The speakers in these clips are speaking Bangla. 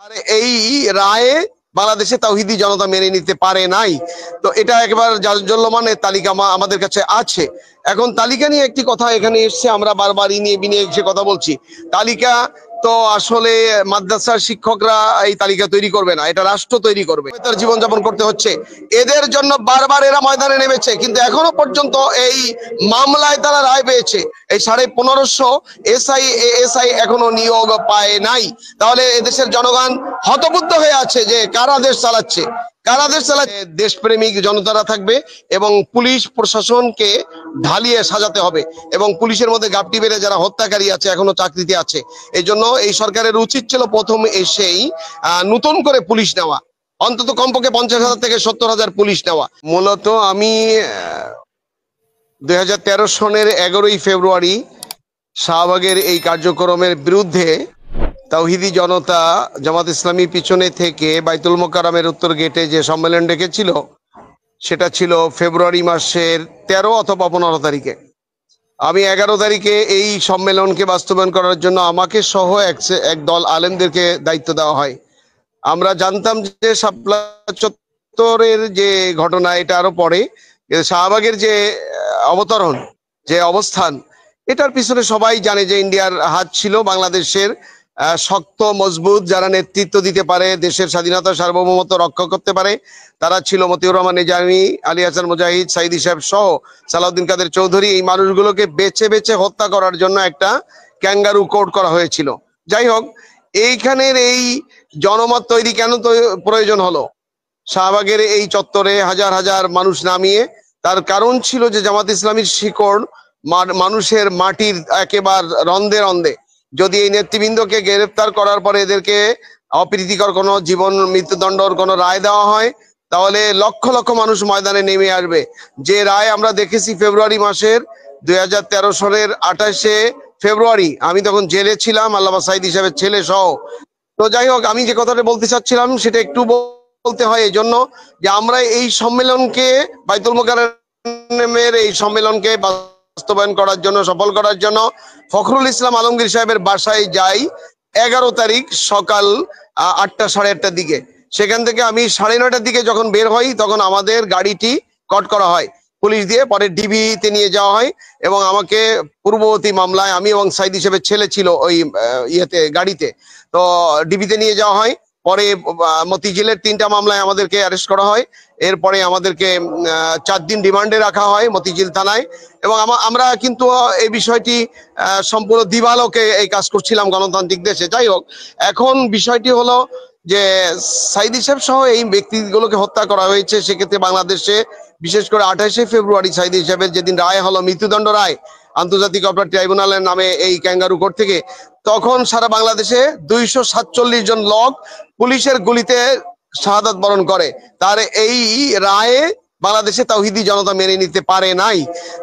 আর এই রায়ে বাংলাদেশে তাওহিদি জনতা মেনে নিতে পারে নাই। তো এটা একবার জাজ্জল্যমানের তালিকা আমাদের কাছে আছে। এখন তালিকা নিয়ে একটি কথা এখানে এসছে, আমরা বারবার নিয়ে বিনিয়ে এসে কথা বলছি। তালিকা তো আসলে মাদ্রাসার শিক্ষকরা এই তালিকা তৈরি করবে না, এটা রাষ্ট্র তৈরি করবে। তার জীবনযাপন করতে হচ্ছে, এদের জন্য বারবার এরা ময়দানে নেমেছে, কিন্তু এখনো পর্যন্ত এই মামলায় তারা রায় পেয়েছে। এই 1550 এসআই এখনো নিয়োগ পায় নাই। তাহলে এদেশের জনগণ হতবুদ্ধ হয়ে আছে যে কারা দেশ চালাচ্ছে। দেশপ্রেমিক জনতারা থাকবে এবং পুলিশ প্রশাসনকে ঢালিয়ে সাজাতে হবে, এবং পুলিশের মধ্যে গাপটি বেড়ে যারা হত্যাকারী আছে এখনো চাকরিতে আছে। এই জন্য এই সরকারের উচিত ছিল প্রথম এসেই নতুন করে পুলিশ নেওয়া, অন্তত কমপক্ষে 50,000 থেকে 70,000 পুলিশ নেওয়া। মূলত আমি 2013 সনের 11ই ফেব্রুয়ারি শাহবাগের এই কার্যক্রমের বিরুদ্ধে তাওহিদি জনতা জামাত ইসলামী পিছনে থেকে বাইতুল মোকাররমের উত্তর গেটে যে সম্মেলন ডেকেছিল, সেটা ছিল ফেব্রুয়ারি মাসের 13 অথবা 15 তারিখে। আমি 11 তারিখে এই সম্মেলনকে বাস্তবায়ন করার জন্য আমাকে সহ এক দল আলেমদেরকে দায়িত্ব দেওয়া হয়। আমরা জানতাম যে শাপলা চত্বরের যে ঘটনা, এটা আরো পরে, শাহবাগের যে অবতরণ, যে অবস্থান, এটার পিছনে সবাই জানে যে ইন্ডিয়ার হাত ছিল। বাংলাদেশের শক্ত মজবুত যারা নেতৃত্ব দিতে পারে, দেশের স্বাধীনতা সার্বভৌমত্ব রক্ষা করতে পারে, তারা ছিল মতিউর রহমান নিজামী, আলী হাসান মুজাহিদ, সাইদি সাহেব সহ সালাউদ্দিন কাদের চৌধুরী। এই মানুষগুলোকে বেছে বেছে হত্যা করার জন্য একটা ক্যাঙ্গারু কোড করা হয়েছিল। যাই হোক, এইখানের এই জনমত তৈরি কেন প্রয়োজন হলো শাহবাগের এই চত্বরে হাজার হাজার মানুষ নামিয়ে? তার কারণ ছিল যে জামাত ইসলামীর শিকড় মানুষের মাটির একেবারে রন্ধে রন্ধে। যদি এই নেতৃবৃন্দকে গ্রেফতার করার পরে এদেরকে অপ্রীতিকর কোনো জীবন মৃত্যুদণ্ডর কোনো রায় দেওয়া হয়, তাহলে লক্ষ লক্ষ মানুষ ময়দানে নেমে আসবে। যে রায় আমরা দেখেছি ফেব্রুয়ারি মাসের 2013 সনের 28শে ফেব্রুয়ারি, আমি তখন জেলে ছিলাম, আল্লামা সাইদ হিসাবে ছেলে সহ। তো যাই হোক, আমি যে কথাটা বলতে চাচ্ছিলাম সেটা একটু বলতে হয় এই জন্য যে আমরা এই সম্মেলনকে, বাইতুল মোকাররমের এই সম্মেলনকে বাস্তবায়ন করার জন্য, সফল করার জন্য ফখরুল ইসলাম আলমগীর সাহেবের বাসায় যাই 11 তারিখ সকাল 8টা সাড়ে 8টার দিকে। সেখান থেকে আমি 9:30টার দিকে যখন বের হই, তখন আমাদের গাড়িটি কট করা হয় পুলিশ দিয়ে, পরে ডিবিতে নিয়ে যাওয়া হয় এবং আমাকে পূর্ববর্তী মামলায়, আমি এবং সাইদ হিসেবে ছেলে ছিল ওই গাড়িতে, তো ডিবিতে নিয়ে যাওয়া হয়। পরে মতিঝিলের 3টা মামলায় আমাদেরকে অ্যারেস্ট করা হয়। এরপরে আমাদেরকে 4 দিন রিমান্ডে রাখা হয় মতিঝিল থানায়। এবং আমরা কিন্তু এই বিষয়টি সম্পূর্ণ দিবালোকে এই কাজ করছিলাম গণতান্ত্রিক দেশে। যাই হোক, এখন বিষয়টি হলো যে সাইদি সাহেব সহ এই ব্যক্তিগুলোকে হত্যা করা হয়েছে। সেক্ষেত্রে বাংলাদেশে বিশেষ করে 28শে ফেব্রুয়ারি সাইদি সাহেবের যেদিন রায় হলো, মৃত্যুদণ্ড রায় আন্তর্জাতিক অপরাধ ট্রাইব্যুনালের নামে এই ক্যাঙ্গারু কোর্ট থেকে, তখন সারা বাংলাদেশে 247 জন লোক পুলিশের গুলিতে শাহাদাত বরণ করে। তার এই রায়ে বাংলাদেশে তাওহিদি জনতা মেনে নিতে পারে নাই।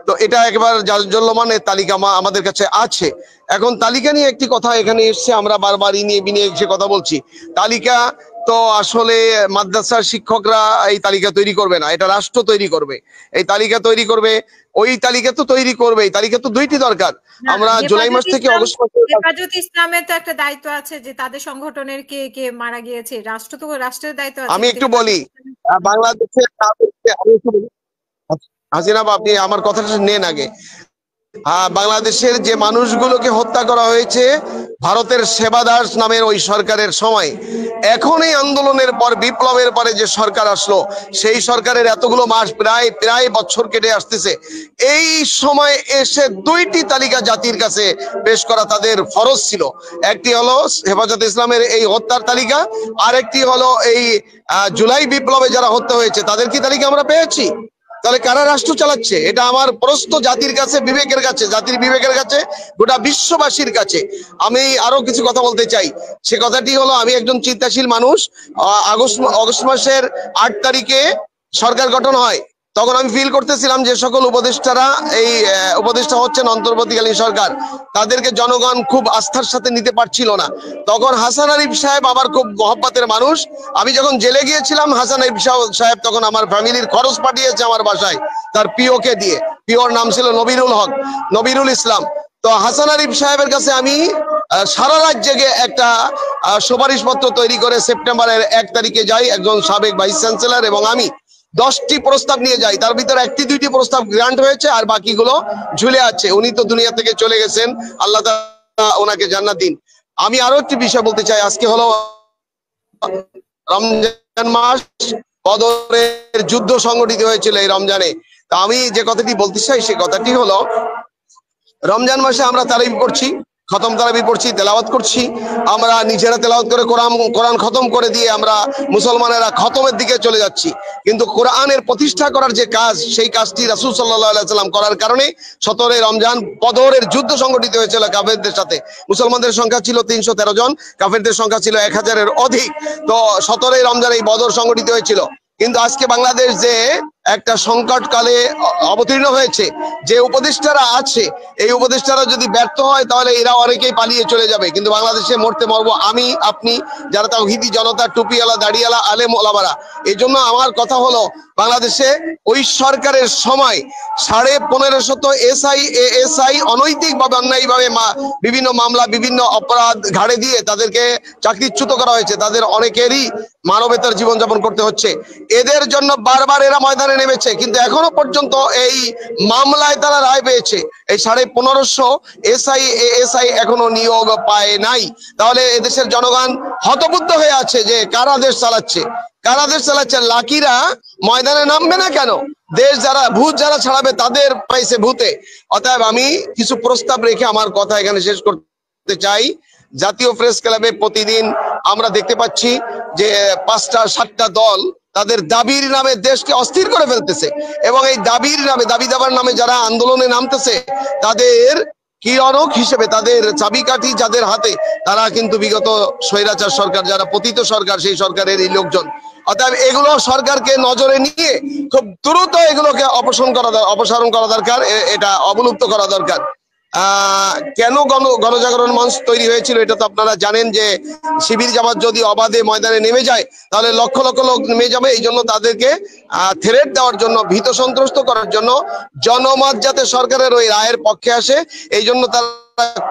তো এটা একবার জাজ্জল্যমানের তালিকা আমাদের কাছে আছে। এখন তালিকা নিয়ে একটি কথা এখানে এসছে, আমরা বারবার নিয়ে বিনিয়ে এসে কথা বলছি। তালিকা তো আসলে মাদ্রাসার শিক্ষকরা এই তালিকা তৈরি করবে না, এটা রাষ্ট্র তৈরি করবে। এই তালিকা তৈরি করবে, ওই তালিকা তো তৈরি করবে। এই তালিকা তো দুইটি দরকার। আমরা জুলাই মাস থেকে অগস্ট মাসে হেফাজত ইসলামের তো একটা দায়িত্ব আছে যে তাদের সংগঠনের কে কে মারা গিয়েছে, রাষ্ট্রের দায়িত্ব আছে। আমি একটু বলি, বাংলাদেশের হাসিনা, আপনি আমার কথাটা নেন আগে। বাংলাদেশের যে মানুষগুলোকে হত্যা করা হয়েছে ভারতের সেবাদাস নামের ওই সরকারের সময়, এখন এই আন্দোলনের পর, বিপ্লবের পরে যে সরকার আসলো, সেই সরকারের এতগুলো মাস, প্রায় বছর কেটে আসতেছে, এই সময় এসে 2টি তালিকা জাতির কাছে পেশ করা তাদের ফরজ ছিল। একটি হলো হেফাজত ইসলামের এই হত্যার তালিকা, আর একটি হলো এই জুলাই বিপ্লবে যারা হত্যা হয়েছে তাদের কি তালিকা আমরা পেয়েছি? তাহলে কারা রাষ্ট্র চালাচ্ছে? এটা আমার প্রশ্ন জাতির কাছে, বিবেকের কাছে, জাতির বিবেকের কাছে, গোটা বিশ্ববাসীর কাছে। আমি আরো কিছু কথা বলতে চাই। সে কথাটি হলো, আমি একজন চিন্তাশীল মানুষ। অগস্ট মাসের 8 তারিখে সরকার গঠন হয়, তখন আমি ফিল করতেছিলাম যে সকল উপদেষ্টারা, এই উপদেষ্টা হচ্ছেন অন্তর্বর্তীকালীন সরকার, তাদেরকে জনগণ খুব আস্থার সাথে নিতে পারছিল না। তখন হাসান আরিফ সাহেব আমার খুব মহব্বতের মানুষ। আমি যখন জেলে গিয়েছিলাম, হাসান আরিফ সাহেব তখন আমার ফ্যামিলির খরচ পাঠিয়েছে আমার বাসায়, তার পিওকে দিয়ে। পিওর নাম ছিল নবিরুল ইসলাম। তো তো হাসান আরিফ সাহেবের কাছে আমি সারা রাজ্যে একটা সুপারিশপত্র তৈরি করে সেপ্টেম্বরের 1 তারিখে যাই, একজন সাবেক ভাইস চ্যান্সেলর এবং আমি 10টি প্রস্তাব নিয়ে যাই। তার ভিতরে 1-2টি প্রস্তাব গ্রান্ট হয়েছে, আর বাকিগুলো ঝুলে আছে। উনি তো দুনিয়া থেকে চলে গেছেন, আল্লাহ তাআলা ওনাকে জান্নাত দিন। আমি আরো একটি বিষয় বলতে চাই। আজকে হলো রমজান মাস, বদরের যুদ্ধ সংগঠিত হয়েছিল এই রমজানে। তা আমি যে কথাটি বলতে চাই সেই কথাটি হলো, রমজান মাসে আমরা তারাবি পড়ছি, খতম তারাবি পড়ছি, তেলাওয়াত করছি। আমরা নিজেরা তেলাওয়াত করে কোরআন খতম করে দিয়ে আমরা মুসলমানেরা খতমের দিকে চলে যাচ্ছি। কিন্তু কোরআনের প্রতিষ্ঠা করার যে কাজ, সেই কাজটি রাসূল সাল্লাল্লাহু আলাইহি সাল্লাম করার কারণে 17 রমজান বদরের যুদ্ধ সংগঠিত হয়েছিল কাফেরদের সাথে। মুসলমানদের সংখ্যা ছিল 313 জন, কাফেরদের সংখ্যা ছিল 1000-এর অধিক। তো 17 রমজান এই বদর সংগঠিত হয়েছিল। কিন্তু আজকে বাংলাদেশ যে একটা সংকটকালে অবতীর্ণ হয়েছে, যে উপদেষ্টারা আছে, এই উপদেষ্টারা যদি ব্যর্থ হয় তাহলে এরা অনেকেই পালিয়ে চলে যাবে। কিন্তু বাংলাদেশে মরতে মরবো আমি, আপনি, যারা তাওহীদি জনতা, টুপিওয়ালা, দাড়িওয়ালা, আলেম ওলামারা। এই জন্য আমার কথা হলো, বাংলাদেশে ওই সরকারের সময় 1550 এসআই এএসআই অনৈতিকভাবে, অন্যায়ভাবে বিভিন্ন মামলা, বিভিন্ন অপরাধ ঘাড়ে দিয়ে তাদেরকে চাকরিচ্যুত করা হয়েছে। তাদের অনেকেরই মানবেতর জীবনযাপন করতে হচ্ছে। এদের জন্য বারবার এরা ময়দানে নেমেছে, কিন্তু এখনো পর্যন্ত এই মামলায় তারা রায় পেয়েছে। এই 1550 এসআই এএসআই এখনো নিয়োগ পায় নাই। তাহলে এদেশের জনগণ হতবুদ্ধ হয়ে আছে যে কারা দেশ চালাচ্ছে, কারা দেশ চালাচ্ছে। লাকিরা ময়দানে নামবে না কেন? দেশ যারা ভূত যারা ছাড়াবে তাদের পাইছে ভূতে। অতএব আমি কিছু প্রস্তাব রেখে আমার কথা এখানে শেষ করতে চাই। জাতীয় প্রেস ক্লাবে প্রতিদিন আমরা দেখতে পাচ্ছি যে 5টা-7টা দল তাদের দাবির নামে দেশকে অস্থির করে ফেলতেছে, এবং এই দাবির নামে, দাবি দাবার নামে যারা আন্দোলনে নামতেছে, তাদের কিরণক হিসেবে তাদের চাবিকাঠি যাদের হাতে, তারা কিন্তু বিগত স্বৈরাচার সরকার, যারা পতিত সরকার, সেই সরকারের এই লোকজন। অতএব এগুলো সরকারকে নজরে নিয়ে খুব দ্রুত এগুলোকে অপসারণ করা দরকার, এটা অবলুপ্ত করা দরকার। কেন গণজাগরণ মঞ্চ তৈরি হয়েছিল এটা তো আপনারা জানেন, যে শিবির জামাত যদি অবাধে ময়দানে নেমে যায় তাহলে লক্ষ লক্ষ লোক নেমে যাবে। এই জন্য তাদেরকে থ্রেট দেওয়ার জন্য, ভীত সন্ত্রস্ত করার জন্য, জনমত যাতে সরকারের ওই রায়ের পক্ষে আসে, এই জন্য তারা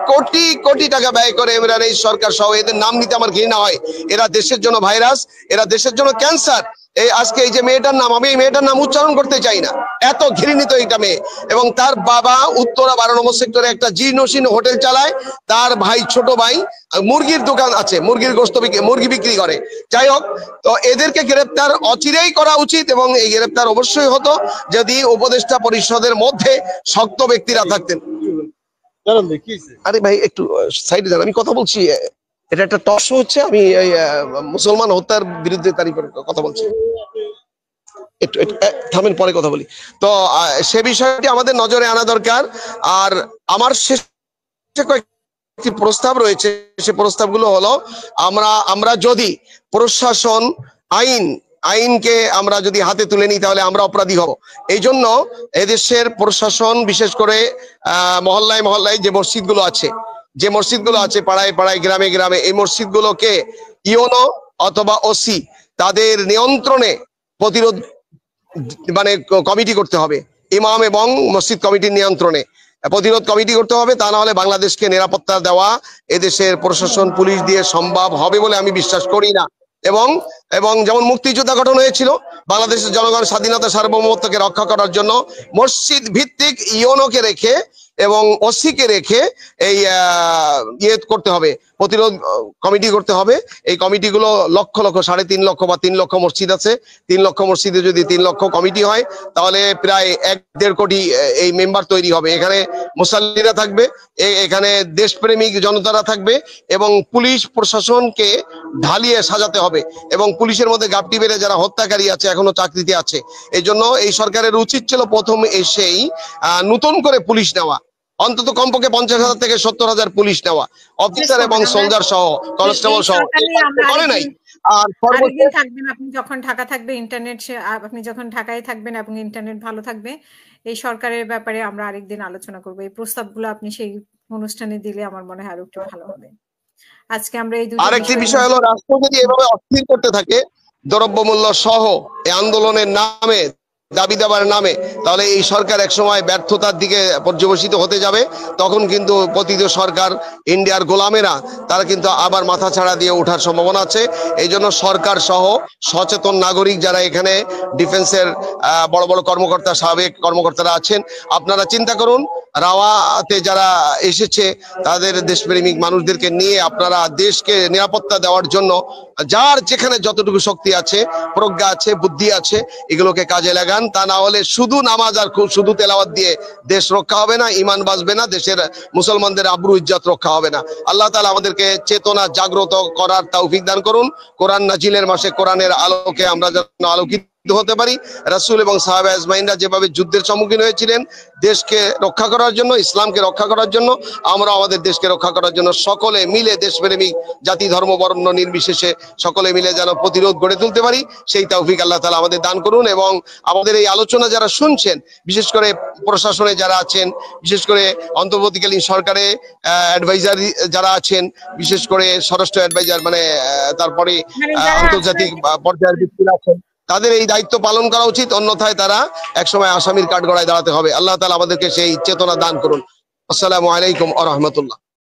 কোটি কোটি টাকা ব্যয় করে। ইমরান এই সরকার সহ, এদের নাম নিতে আমার ঘৃণা হয়। এরা দেশের জন্য ভাইরাস, এরা দেশের জন্য ক্যান্সার। এই আজকে এই যে মেয়েটার নাম, আমি এই মেয়েটার নাম উচ্চারণ করতে চাই না, এত ঘৃণিত এইটা মেয়ে। এবং তার বাবা উত্তরা 12 নম্বর সেক্টরে একটা জীর্ণশীর্ণ হোটেল চালায়। তার ভাই, ছোট ভাই, মুরগির দোকান আছে, মুরগির গোশত মুরগি বিক্রি করে। যাই হোক, তো এদেরকে গ্রেপ্তার অচিরেই করা উচিত, এবং এই গ্রেপ্তার অবশ্যই হতো যদি উপদেষ্টা পরিষদের মধ্যে শক্ত ব্যক্তিরা থাকতেন। আরে ভাই একটু সাইডে যান, আমি কথা বলছি। এটা একটা টক শো হচ্ছে, আমি মুসলমান হত্যার বিরুদ্ধে কথা বলছি। একটু থামেন, পরে কথা বলি। তো সে বিষয়টি আমাদের নজরে আনা দরকার। আর আমার শেষে কয়েকটি প্রস্তাব রয়েছে। সে প্রস্তাবগুলো হলো, আমরা যদি প্রশাসন, আইনকে আমরা যদি হাতে তুলে নিই তাহলে আমরা অপরাধী হব। এই জন্য এদেশের প্রশাসন, বিশেষ করে মহল্লায় মহল্লায় যে মসজিদগুলো আছে, পাড়ায় পাড়ায়, গ্রামে গ্রামে, এই মসজিদগুলোকে ইওনো অথবা ওসি তাদের নিয়ন্ত্রণে প্রতিরোধ কমিটি করতে হবে। ইমাম এবং মসজিদ কমিটির নিয়ন্ত্রণে প্রতিরোধ কমিটি করতে হবে। তা না হলে বাংলাদেশকে নিরাপত্তা দেওয়া এদেশের প্রশাসন, পুলিশ দিয়ে সম্ভব হবে বলে আমি বিশ্বাস করি না। এবং যেমন মুক্তিযোদ্ধা গঠন হয়েছিল, বাংলাদেশের জনগণ স্বাধীনতা, সার্বভৌমত্বকে রক্ষা করার জন্য মসজিদ ভিত্তিক ইওনোকে রেখে এবং ওসিকে রেখে এই করতে হবে, প্রতিরোধ কমিটি করতে হবে। এই কমিটিগুলো লক্ষ লক্ষ, 3.5 লক্ষ বা 3 লক্ষ মসজিদ আছে। 3 লক্ষ মসজিদে যদি 3 লক্ষ কমিটি হয় তাহলে প্রায় 1-1.5 কোটি এই মেম্বার তৈরি হবে। এখানে মুসল্লিরা থাকবে, এখানে দেশপ্রেমিক জনতারা থাকবে, এবং পুলিশ প্রশাসনকে ঢালিয়ে সাজাতে হবে। এবং পুলিশের মধ্যে গাপটি বেড়ে যারা হত্যাকারী আছে, এখনো চাকরিতে আছে। এই জন্য এই সরকারের উচিত ছিল প্রথম এসেই নতুন করে পুলিশ নেওয়া, অন্তত কমপক্ষে 50,000 থেকে 70,000 পুলিশ নেওয়া, অফিসার এবং সোলজার সহ, কনস্টেবল সহ। করে নাই। আর আপনি যখন ঢাকা থাকবে, আপনি যখন ঢাকায় থাকবেন এবং ইন্টারনেট ভালো থাকবে, এই সরকারের ব্যাপারে আমরা আরেকদিন আলোচনা করবো। এই প্রস্তাবগুলো আপনি সেই অনুষ্ঠানে দিলে আমার মনে হয় আরো একটু ভালো হবে। আজকে আমরা এই আরেকটি বিষয় হলো, রাষ্ট্র যদি এভাবে অস্থির করতে থাকে, দ্রব্যমূল্য সহ এই আন্দোলনের নামে দাবি দেওয়ার নামে, তাহলে এই সরকার একসময় ব্যর্থতার দিকে পর্যবসিত হতে যাবে। তখন কিন্তু পতিত সরকার, ইন্ডিয়ার গোলামেরা, তারা কিন্তু আবার মাথা ছাড়া দিয়ে ওঠার সম্ভাবনা আছে। এই জন্য সরকার সহ সচেতন নাগরিক যারা এখানে ডিফেন্সের বড় বড় কর্মকর্তা, সাবেক কর্মকর্তারা আছেন, আপনারা চিন্তা করুন, রাওয়াতে যারা এসেছে তাদের দেশপ্রেমিক মানুষদেরকে নিয়ে আপনারা দেশকে নিরাপত্তা দেওয়ার জন্য যার যেখানে যতটুকু শক্তি আছে, প্রজ্ঞা আছে, বুদ্ধি আছে, এগুলোকে কাজে লাগান। তা না হলে শুধু নামাজ আর শুধু তেলাওয়াত দিয়ে দেশ রক্ষা হবে না, ইমান বাঁচবে না, দেশের মুসলমানদের আব্রু ইজ্জত রক্ষা হবে না। আল্লাহ তাআলা আমাদেরকে চেতনা জাগ্রত করার তৌফিক দান করুন। কোরআন নাজিলের মাসে কোরআনের আলোকে আমরা যেন আলোকিত হতে পারি। রাসূল এবং সাহাবা আজমাইনরা যেভাবে যুদ্ধের সম্মুখীন হয়েছিলেন দেশকে রক্ষা করার জন্য, ইসলামকে রক্ষা করার জন্য, আমরা আমাদের দেশকে রক্ষা করার জন্য সকলে মিলে, দেশপ্রেমিক জাতি ধর্ম বর্ণ নির্বিশেষে সকলে মিলে যেন প্রতিরোধ গড়ে তুলতে পারি, সেই তৌফিক আল্লাহ তাআলা আমাদের দান করুন। এবং আমাদের এই আলোচনা যারা শুনছেন, বিশেষ করে প্রশাসনে যারা আছেন, বিশেষ করে অন্তর্বর্তীকালীন সরকারে অ্যাডভাইজারি যারা আছেন, বিশেষ করে স্বরাষ্ট্র অ্যাডভাইজার মানে তারপরে আন্তর্জাতিক পর্যায়ের ব্যক্তিরা আছেন, তাদের এই দায়িত্ব পালন করা উচিত। অন্যথায় তারা একসময় আসামির কাঠগড়ায় দাঁড়াতে হবে। আল্লাহ তাআলা আমাদেরকে সেই চেতনা দান করুন। আসসালামু আলাইকুম ওয়া রাহমাতুল্লাহ।